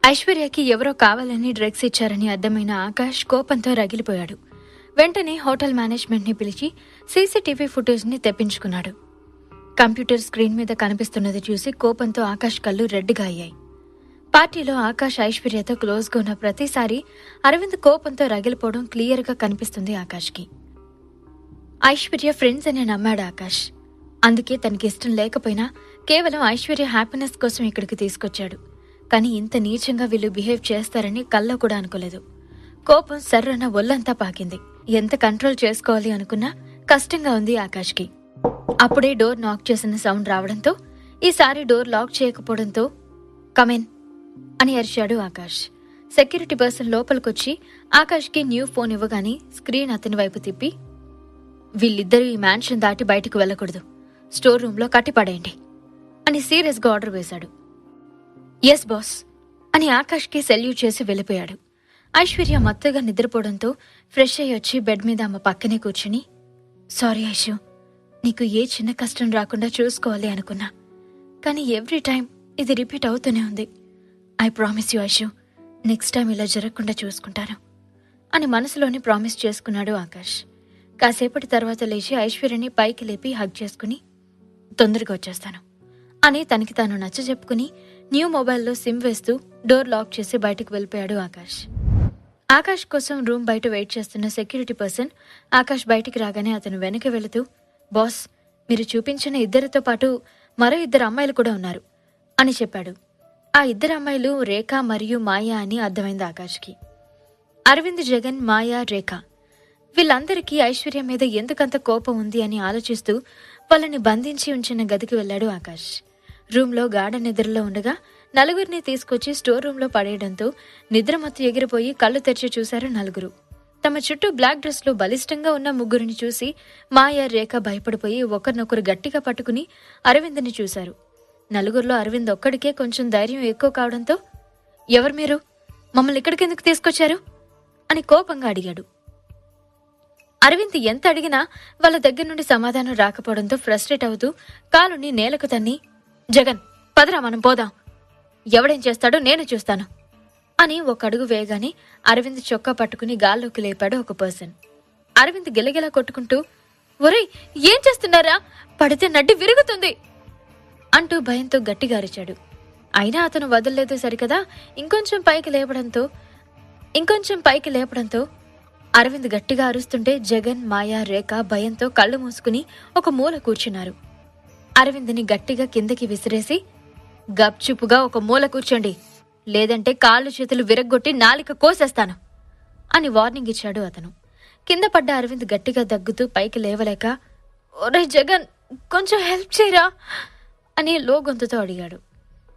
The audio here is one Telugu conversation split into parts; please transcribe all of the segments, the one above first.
ఐశ్వర్యకి ఎవరో కావాలని డ్రగ్స్ ఇచ్చారని అర్థమైన ఆకాష్ కోపంతో రగిలిపోయాడు. వెంటనే హోటల్ మేనేజ్మెంట్ ని పిలిచి సీసీటీవీ ఫుటేజ్ ని తెప్పించుకున్నాడు. కంప్యూటర్ స్క్రీన్ మీద కనిపిస్తున్నది చూసి కోపంతో ఆకాష్ కళ్ళు రెడ్గా అయ్యాయి. పార్టీలో ఆకాష్ ఐశ్వర్యతో క్లోజ్గా ఉన్న ప్రతిసారి అరవింద్ కోపంతో రగిలిపోవడం క్లియర్గా కనిపిస్తుంది ఆకాష్కి. ఐశ్వర్య ఫ్రెండ్స్ అని నమ్మాడు ఆకాష్. అందుకే తనకి ఇష్టం లేకపోయినా కేవలం ఐశ్వర్య హ్యాపీనెస్ కోసం ఇక్కడికి తీసుకొచ్చాడు. కానీ ఇంత నీచంగా వీళ్ళు బిహేవ్ చేస్తారని కల్లో కూడా అనుకోలేదు. కోపం సర్రన ఒళ్ళంతా పాకింది. ఎంత కంట్రోల్ చేసుకోవాలి అనుకున్నా కష్టంగా ఉంది ఆకాష్కి. అప్పుడే డోర్ నాక్ చేసిన సౌండ్ రావడంతో, ఈసారి డోర్ లాక్ చేయకపోవడంతో కమెన్ అని అరిచాడు ఆకాష్. సెక్యూరిటీ పర్సన్ లోపలికొచ్చి ఆకాష్కి న్యూ ఫోన్ ఇవ్వగానే స్క్రీన్ అతని వైపు తిప్పి, వీళ్ళిద్దరూ ఈ మ్యాన్షన్ దాటి బయటకు వెళ్లకూడదు, స్టోర్ రూంలో కట్టిపడేయండి అని సీరియస్గా ఆర్డర్ వేశాడు. ఎస్ బాస్ అని ఆకాష్కి సెల్యూట్ చేసి వెళ్ళిపోయాడు. ఐశ్వర్య మత్తుగా నిద్రపోవడంతో ఫ్రెష్ అయ్యి వచ్చి బెడ్ మీద అమ్మ పక్కనే కూర్చుని, సారీ ఐషు, నీకు ఏ చిన్న కష్టం రాకుండా చూసుకోవాలి అనుకున్నా, కానీ ఎవ్రీ టైం ఇది రిపీట్ అవుతూనే ఉంది. I promise you Aishu, next time ఇలా జరగకుండా చూసుకుంటాను అని మనసులోని ప్రామిస్ చేసుకున్నాడు ఆకాష్. కాసేపటి తర్వాత లేచి ఐశ్వర్యని పైకి లేపి హగ్ చేసుకుని, తొందరగా వచ్చేస్తాను అని తనకి తాను నచ్చజెప్పుకుని న్యూ మొబైల్లో సిమ్ వేస్తూ డోర్ లాక్ చేసి బయటకు వెళ్ళిపోయాడు ఆకాష్. ఆకాష్ కోసం రూమ్ బయట వెయిట్ చేస్తున్న సెక్యూరిటీ పర్సన్ ఆకాష్ బయటికి రాగానే అతను వెనక వెళుతూ, బాస్, మీరు చూపించిన ఇద్దరితో పాటు మరో 2 అమ్మాయిలు కూడా ఉన్నారు అని చెప్పాడు. ఆ 2 అమ్మాయిలు రేఖ మరియు మాయా అని అర్థమైంది ఆకాష్కి. అరవింద్, జగన్, మాయా, రేఖ వీళ్ళందరికీ ఐశ్వర్య మీద ఎందుకంత కోపం ఉంది అని ఆలోచిస్తూ వాళ్ళని బంధించి ఉంచిన గదికి వెళ్లాడు ఆకాష్. రూంలో గాఢ నిద్రలో ఉండగా నలుగురిని తీసుకొచ్చి స్టోర్ రూంలో పడేయడంతో నిద్రమత్తు ఎగిరిపోయి కళ్ళు తెరిచి చూశారు నలుగురు. తమ చుట్టూ బ్లాక్ డ్రెస్ లో బలిష్టంగా ఉన్న ముగ్గురిని చూసి మాయా, రేఖ భయపడిపోయి ఒకరినొకరు గట్టిగా పట్టుకుని అరవింద్ని చూశారు. నలుగురిలో అరవింద్ ఒక్కడికే కొంచెం ధైర్యం ఎక్కువ కావడంతో, ఎవరు మీరు, మమ్మల్ని ఇక్కడికెందుకు తీసుకొచ్చారు అని కోపంగా అడిగాడు. అరవింద్ ఎంత అడిగినా వాళ్ళ దగ్గర నుండి సమాధానం రాకపోవడంతో ఫ్రస్ట్రేట్ అవుతూ కాలుని నేలకు తన్ని, జగన్ పదరా మనం పోదాం, ఎవడేం చేస్తాడో నేను చూస్తాను అని ఒక అడుగు వేయగానే అరవింద్ చొక్కా పట్టుకుని గాల్లోకి లేపాడు ఒక పర్సన్. అరవింద్ గిలగిలా కొట్టుకుంటూ, ఒరేయ్ ఏం చేస్తున్నారా, పడితే నడ్డి విరుగుతుంది అంటూ భయంతో గట్టిగా అరిచాడు. అయినా అతను వదలలేదు సరికదా. ఇంకొంచెం పైకి లేపడంతో అరవింద్ గట్టిగా అరుస్తుంటే జగన్, మాయా, రేఖ భయంతో కళ్ళు మూసుకుని ఒక మూల కూర్చున్నారు. అరవింద్ని గట్టిగా కిందకి విసిరేసి, గప్చుపుగా ఒక మూల కూర్చోండి, లేదంటే కాళ్ళు చేతులు విరగ్గొట్టి నాలిక కోసేస్తాను అని వార్నింగ్ ఇచ్చాడు అతను. కింద పడ్డ అరవింద్ గట్టిగా దగ్గుతూ పైకి లేవలేక, ఒరే జగన్ కొంచెం హెల్ప్ చేయరా అని లో గొంతుతో అడిగాడు.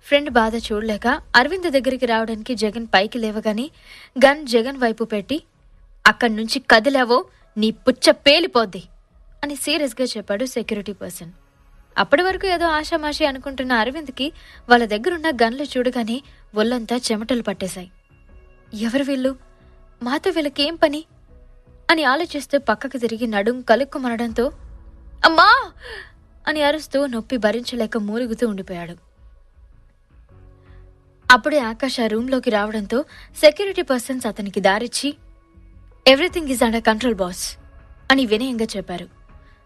ఫ్రెండ్ బాధ చూడలేక అరవింద్ దగ్గరికి రావడానికి జగన్ పైకి లేవగానే గన్ జగన్ వైపు పెట్టి, అక్కడి నుంచి కదిలావో నీ పుచ్చ పేలిపోద్ది అని సీరియస్గా చెప్పాడు సెక్యూరిటీ పర్సన్. అప్పటి వరకు ఏదో ఆషామాషి అనుకుంటున్న అరవింద్కి వాళ్ళ దగ్గరున్న గన్లు చూడగానే ఒళ్ళంతా చెమటలు పట్టేశాయి. ఎవరు వీళ్ళు, మాతో వీళ్ళకేం పని అని ఆలోచిస్తూ పక్కకు తిరిగి నడుం కలుక్కుమనడంతో అమ్మా అని అరుస్తూ నొప్పి భరించలేక మూలుగుతూ ఉండిపోయాడు. అప్పుడే ఆకాష్ ఆ రూంలోకి రావడంతో సెక్యూరిటీ పర్సన్స్ అతనికి దారిచ్చి, everything is under control boss అని వినయంగా చెప్పారు.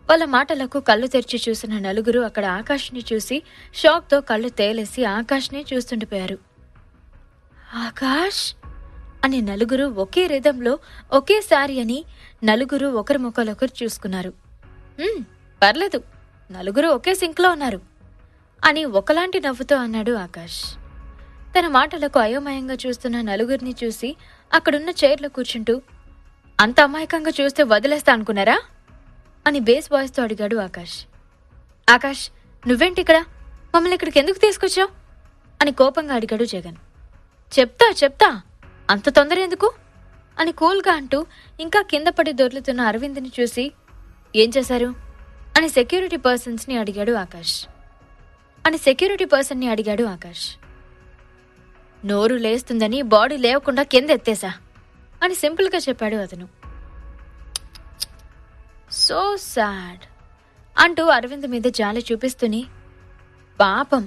వాళ్ళ మాటలకు కళ్ళు తెరిచి చూసిన నలుగురు అక్కడ ఆకాష్ని చూసి షాక్తో కళ్ళు తేలేసి ఆకాష్నే చూస్తుండిపోయారు. ఆకాష్ అని నలుగురు ఒకే రిధంలో ఒకేసారి అని నలుగురు ఒకరి ముఖాలొకరు చూసుకున్నారు. పర్లేదు, నలుగురు ఒకే సింక్లో ఉన్నారు అని ఒకలాంటి నవ్వుతో అన్నాడు ఆకాష్. తన మాటలకు అయోమయంగా చూస్తున్న నలుగురిని చూసి అక్కడున్న చైర్లో కూర్చుంటూ, అంత అమాయకంగా చూస్తే వదిలేస్తా అనుకున్నారా అని బేస్ వాయిస్తో అడిగాడు ఆకాష్. ఆకాష్ నువ్వేంటిక్కడ, మమ్మల్ని ఇక్కడికి ఎందుకు తీసుకొచ్చావు అని కోపంగా అడిగాడు జగన్. చెప్తా అంత తొందర ఎందుకు అని కూల్గా అంటూ ఇంకా కింద పడి దొర్లుతున్న అరవింద్ని చూసి, ఏం చేశారు అని సెక్యూరిటీ పర్సన్ని అడిగాడు ఆకాష్. నోరు లేస్తుందని బాడీ లేవకుండా కింద ఎత్తేశా అని సింపుల్గా చెప్పాడు అతను. సో సాడ్ అంటూ అరవింద్ మీద జాలి చూపిస్తూనే, పాపం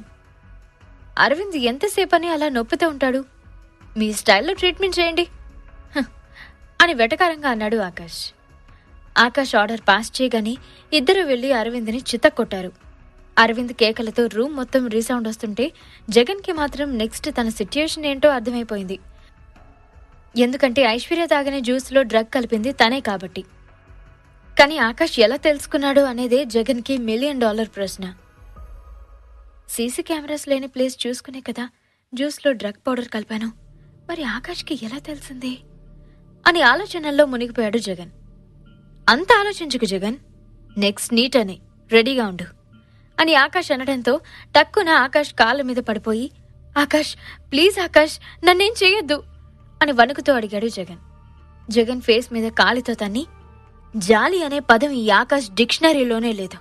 అరవింద్ ఎంతసేపని అలా నొప్పితో ఉంటాడు, మీ స్టైల్లో ట్రీట్మెంట్ చేయండి అని వెటకారంగా అన్నాడు ఆకాష్. ఆకాష్ ఆర్డర్ పాస్ చేయగానే ఇద్దరు వెళ్లి అరవింద్ని చితక్కొట్టారు. అరవింద్ కేకలతో రూమ్ మొత్తం రీసౌండ్ వస్తుంటే జగన్కి మాత్రం నెక్స్ట్ తన సిట్యుయేషన్ ఏంటో అర్థమైపోయింది. ఎందుకంటే ఐశ్వర్య తాగిన జ్యూస్లో డ్రగ్ కలిపింది తనే కాబట్టి. కానీ ఆకాష్ ఎలా తెలుసుకున్నాడు అనేదే జగన్కి $1 మిలియన్ ప్రశ్న. సీసీ కెమెరాస్ లేని ప్లేస్ చూసుకునే కదా జ్యూస్లో డ్రగ్ పౌడర్ కలిపాను, మరి ఆకాష్కి ఎలా తెలిసింది అని ఆలోచనల్లో మునిగిపోయాడు జగన్. అంత ఆలోచించుకు జగన్, నెక్స్ట్ నీట్ అని రెడీగా ఉండు అని ఆకాష్ అనడంతో టక్కున ఆకాష్ కాళ్ళ మీద పడిపోయి, ఆకాష్ ప్లీజ్ ఆకాష్ నన్నేం చెయ్యొద్దు అని వణుకుతూ అడిగాడు జగన్. జగన్ ఫేస్ మీద కాలితో తన్ని, జాలి అనే పదం ఈ ఆకాష్ డిక్షనరీలోనే లేదు.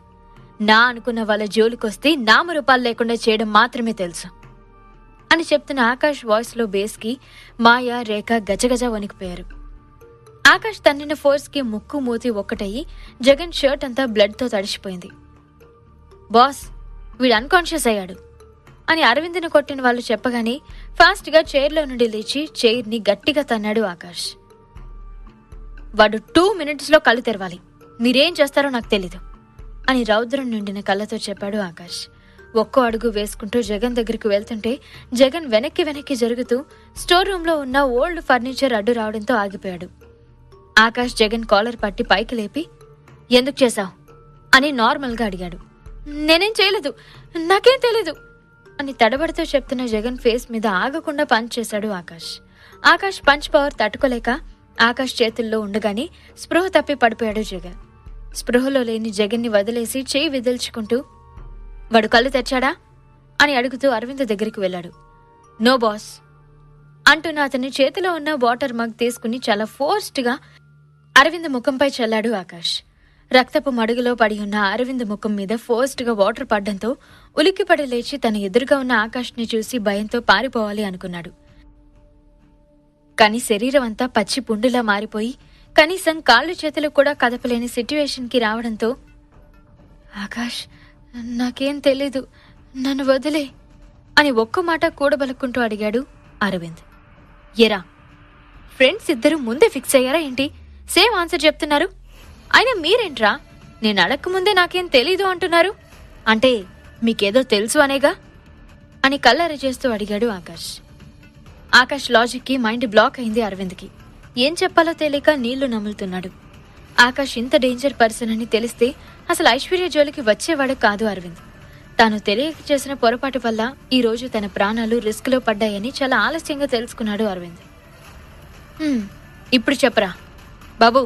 నా అనుకున్న వాళ్ళ జోలికొస్తే నామరూపాలు లేకుండా చేయడం మాత్రమే తెలుసు అని చెప్తున్న ఆకాష్ వాయిస్లో బేస్కి మాయా, రేఖ గజగజ వణికిపోయారు. ఆకాష్ తన్నిన ఫోర్స్కి ముక్కు మూతి ఒక్కటయ్యి జగన్ షర్ట్ అంతా బ్లడ్తో తడిసిపోయింది. బాస్ వీడు అన్కాన్షియస్ అయ్యాడు అని అరవింద్ని కొట్టిన వాళ్ళు చెప్పగానే ఫాస్ట్గా చైర్లో నుండి లేచి చైర్ని గట్టిగా తన్నాడు ఆకాష్. వాడు 2 మినిట్స్లో కళ్ళు తెరవాలి, మీరేం చేస్తారో నాకు తెలీదు అని రౌద్రం నిండిన కళ్ళతో చెప్పాడు ఆకాష్. ఒక్కో అడుగు వేసుకుంటూ జగన్ దగ్గరికి వెళ్తుంటే జగన్ వెనక్కి జరుగుతూ స్టోర్ రూమ్లో ఉన్న ఓల్డ్ ఫర్నిచర్ అడ్డు రావడంతో ఆగిపోయాడు. ఆకాష్ జగన్ కాలర్ పట్టి పైకి లేపి, ఎందుకు చేశావు అని నార్మల్గా అడిగాడు. నేనేం చేయలేదు, నాకేం తెలీదు అని తడబడితో చెప్తున్న జగన్ ఫేస్ మీద ఆగకుండా పంచ్ చేశాడు ఆకాష్. ఆకాష్ పంచ్ పవర్ తట్టుకోలేక ఆకాష్ చేతుల్లో ఉండగానే స్పృహ తప్పి పడిపోయాడు జగన్. స్పృహలో లేని జగన్ని వదిలేసి చేయి విదిల్చుకుంటూ, వాడు కళ్ళు తెచ్చాడా అని అడుగుతూ అరవింద్ దగ్గరికి వెళ్ళాడు. నో బాస్ అంటున్న అతని చేతిలో ఉన్న వాటర్ మగ్ తీసుకుని చాలా ఫోర్స్డ్గా అరవింద్ ముఖంపై చల్లాడు ఆకాష్. రక్తపు మడుగులో పడి ఉన్న అరవింద్ ముఖం మీద ఫోర్స్డ్గా వాటర్ పడ్డంతో ఉలిక్కిపడి లేచి తన ఎదురుగా ఉన్న ఆకాష్ని చూసి భయంతో పారిపోవాలి అనుకున్నాడు. కాని శరీరం అంతా పచ్చి పుండులా మారిపోయి కనీసం కాళ్ళు చేతులు కూడా కదపలేని సిట్యుయేషన్కి రావడంతో, ఆకాష్ నాకేం తెలీదు, నన్ను వదిలే అని ఒక్క మాట కూడబలుక్కుంటూ అడిగాడు అరవింద్. ఎరా ఫ్రెండ్స్ ఇద్దరు ముందే ఫిక్స్ అయ్యారా ఏంటి? సేమ్ ఆన్సర్ చెప్తున్నారు. అయినా మీరేంట్రా నేను అడక్కముందే నాకేం తెలీదు అంటున్నారు? అంటే మీకేదో తెలుసు అనేగా అని కళ్ళరి చేస్తూ అడిగాడు ఆకాష్. ఆకాష్ లాజిక్కి మైండ్ బ్లాక్ అయింది అరవింద్కి. ఏం చెప్పాలో తెలియక నీళ్లు నములుతున్నాడు. ఆకాష్ ఇంత డేంజర్ పర్సన్ అని తెలిస్తే అసలు ఐశ్వర్య జోలికి వచ్చేవాడు కాదు అరవింద్. తాను తెలియక చేసిన పొరపాటు వల్ల ఈ రోజు తన ప్రాణాలు రిస్క్లో పడ్డాయని చాలా ఆలస్యంగా తెలుసుకున్నాడు అరవింద్. ఇప్పుడు చెప్పరా బాబు,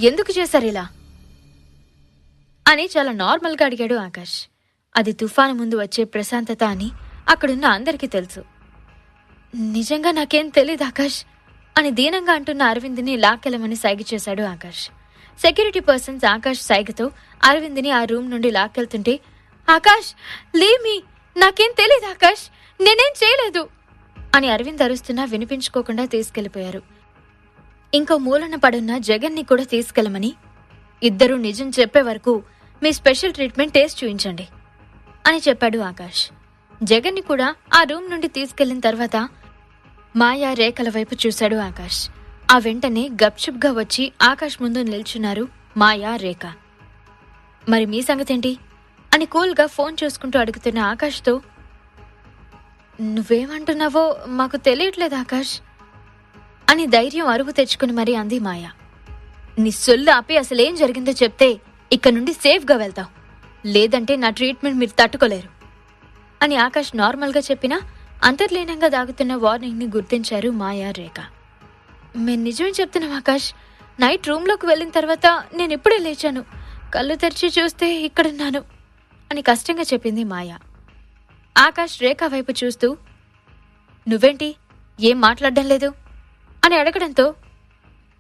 ఎందుకు చేశారు ఇలా అని చాలా నార్మల్గా అడిగాడు ఆకాష్. అది తుఫాను ముందు వచ్చే ప్రశాంతత అని అక్కడున్న అందరికీ తెలుసు. నిజంగా నాకేం తెలీదు ఆకాష్ అని దీనంగా అంటున్న అరవింద్ని లాక్కెళ్ళమని సైగ చేశాడు ఆకాష్. సెక్యూరిటీ పర్సన్స్ ఆకాష్ సైగతో అరవింద్ని ఆ రూమ్ నుండి లాక్కెళ్తుంటే, ఆకాష్ లీవ్ మీ, నాకేం తెలీదు ఆకాష్, నేనేం చేయలేదు అని అరవింద్ అరుస్తున్నా వినిపించుకోకుండా తీసుకెళ్లిపోయారు. ఇంకో మూలన పడున్న జగన్ని కూడా తీసుకెళ్లమని, ఇద్దరూ నిజం చెప్పే వరకు మీ స్పెషల్ ట్రీట్మెంట్ టేస్ట్ చూయించండి అని చెప్పాడు ఆకాష్. జగన్ని కూడా ఆ రూమ్ నుండి తీసుకెళ్లిన తర్వాత మాయా, రేఖల వైపు చూశాడు ఆకాష్. ఆ వెంటనే గప్చుప్గా వచ్చి ఆకాష్ ముందు నిల్చున్నారు మాయా, రేఖ. మరి మీ సంగతేంటి అని కూల్గా ఫోన్ చూసుకుంటూ అడుగుతున్న ఆకాష్తో, నువ్వేమంటున్నావో మాకు తెలియట్లేదు ఆకాష్ అని ధైర్యం అరువు తెచ్చుకుని మరీ అంది మాయా. నీ సొల్లు ఆపి అసలేం జరిగిందో చెప్తే ఇక్కడ నుండి సేఫ్గా వెళ్తావు, లేదంటే నా ట్రీట్మెంట్ మీరు తట్టుకోలేరు అని ఆకాష్ నార్మల్గా చెప్పినా అంతర్లీనంగా దాగుతున్న వార్నింగ్ని గుర్తించారు మాయా, రేఖ. మేము నిజమే చెప్తున్నాం ఆకాష్, నైట్ రూమ్లోకి వెళ్ళిన తర్వాత నేను ఇప్పుడే లేచాను, కళ్ళు తెరిచి చూస్తే ఇక్కడున్నాను అని కష్టంగా చెప్పింది మాయా. ఆకాష్ రేఖ వైపు చూస్తూ, నువ్వేంటి ఏం మాట్లాడడం లేదు అని అడగడంతో,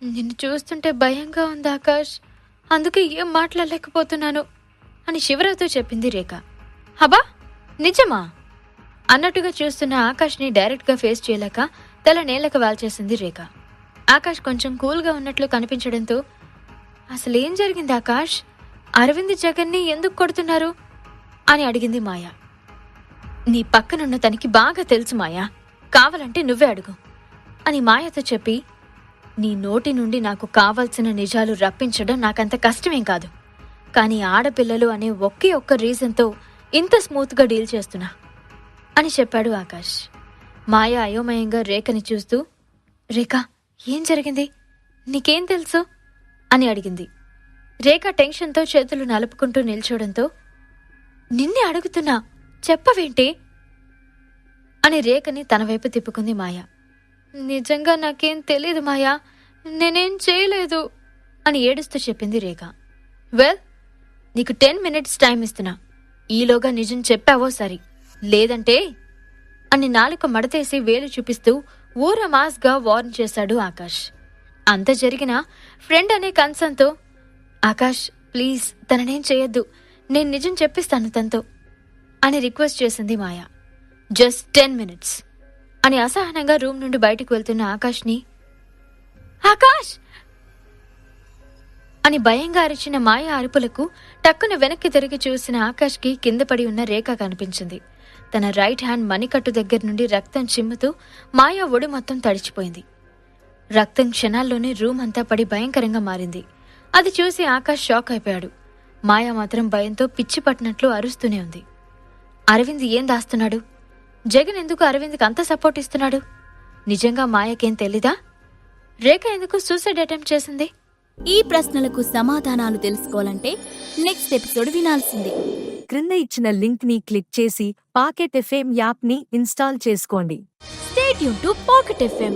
నిన్ను చూస్తుంటే భయంగా ఉంది ఆకాష్, అందుకే ఏం మాట్లాడలేకపోతున్నాను అని శివరాతో చెప్పింది రేఖ. హబా నిజమా అన్నట్టుగా చూస్తున్న ఆకాష్ని డైరెక్ట్గా ఫేస్ చేయలేక తల నేలకు వాల్చేసింది రేఖ. ఆకాష్ కొంచెం కూల్గా ఉన్నట్లు కనిపించడంతో, అసలేం జరిగింది ఆకాష్, అరవింద్ జగన్ని ఎందుకు కొడుతున్నారు అని అడిగింది మాయా. నీ పక్కనున్న తనకి బాగా తెలుసు మాయా, కావాలంటే నువ్వే అడుగు అని మాయతో చెప్పి, నీ నోటి నుండి నాకు కావాల్సిన నిజాలు రప్పించడం నాకంత కష్టమేం కాదు. కానీ ఆడపిల్లలు అనే ఒకే ఒక్క రీజన్తో ఇంత స్మూత్గా డీల్ చేస్తున్నా అని చెప్పాడు ఆకాష్. మాయ అయోమయంగా రేఖని చూస్తూ, రేఖ, ఏం జరిగింది? నీకేం తెలుసు అని అడిగింది. రేఖ టెన్షన్తో చేతులు నలుపుకుంటూ నిల్చోడంతో, నిన్నే అడుగుతున్నా, చెప్పవేంటి అని రేఖని తన వైపు తిప్పుకుంది మాయ. నిజంగా నాకేం తెలీదు మాయా, నేనేం చేయలేదు అని ఏడుస్తూ చెప్పింది రేఖ. వెల్, నీకు 10 minutes టైం ఇస్తున్నా. ఈలోగా నిజం చెప్పావో సరి, లేదంటే అని నాలుక మడతేసి వేలు చూపిస్తూ ఊరమాస్గా వార్న్ చేశాడు ఆకాష్. అంత జరిగినా ఫ్రెండ్ అనే కన్సర్న్తో, ఆకాష్ ప్లీజ్ తననేం చేయొద్దు, నేను నిజం చెప్పిస్తాను తనతో అని రిక్వెస్ట్ చేసింది మాయ. జస్ట్ 10 minutes అని అసహనంగా రూమ్ నుండి బయటకు వెళ్తున్న ఆకాష్ని, ఆకాష్ అని భయంగా అరిచిన మాయ అరుపులకు టక్కున వెనక్కి తిరిగి చూసిన ఆకాష్కి కింద పడి ఉన్న రేఖ కనిపించింది. తన రైట్ హ్యాండ్ మణికట్టు దగ్గర నుండి రక్తం చిమ్ముతూ మాయ ఒడి మొత్తం తడిచిపోయింది. రక్తం క్షణాల్లోనే రూమ్ అంతా పడి భయంకరంగా మారింది. అది చూసి ఆకాష్ షాక్ అయిపోయాడు. మాయ మాత్రం భయంతో పిచ్చి పట్టినట్లు అరుస్తూనే ఉంది. అరవింద్ ఏం దాస్తున్నాడు? జగన్ ఎందుకు అరవింద్కి అంత సపోర్ట్ ఇస్తున్నాడు? నిజంగా మాయకేం తెలీదా? రేఖ ఎందుకు సూసైడ్ అటెంప్ట్ చేసింది? ఈ ప్రశ్నలకు సమాధానాలు తెలుసుకోవాలంటే నెక్స్ట్ ఎపిసోడ్ వినాల్సిందే. క్రింద ఇచ్చిన లింక్ ని క్లిక్ చేసి పాకెట్ ఎఫ్ఎం యాప్ ని ఇన్స్టాల్ చేసుకోండి. Stay tune to pocket FM.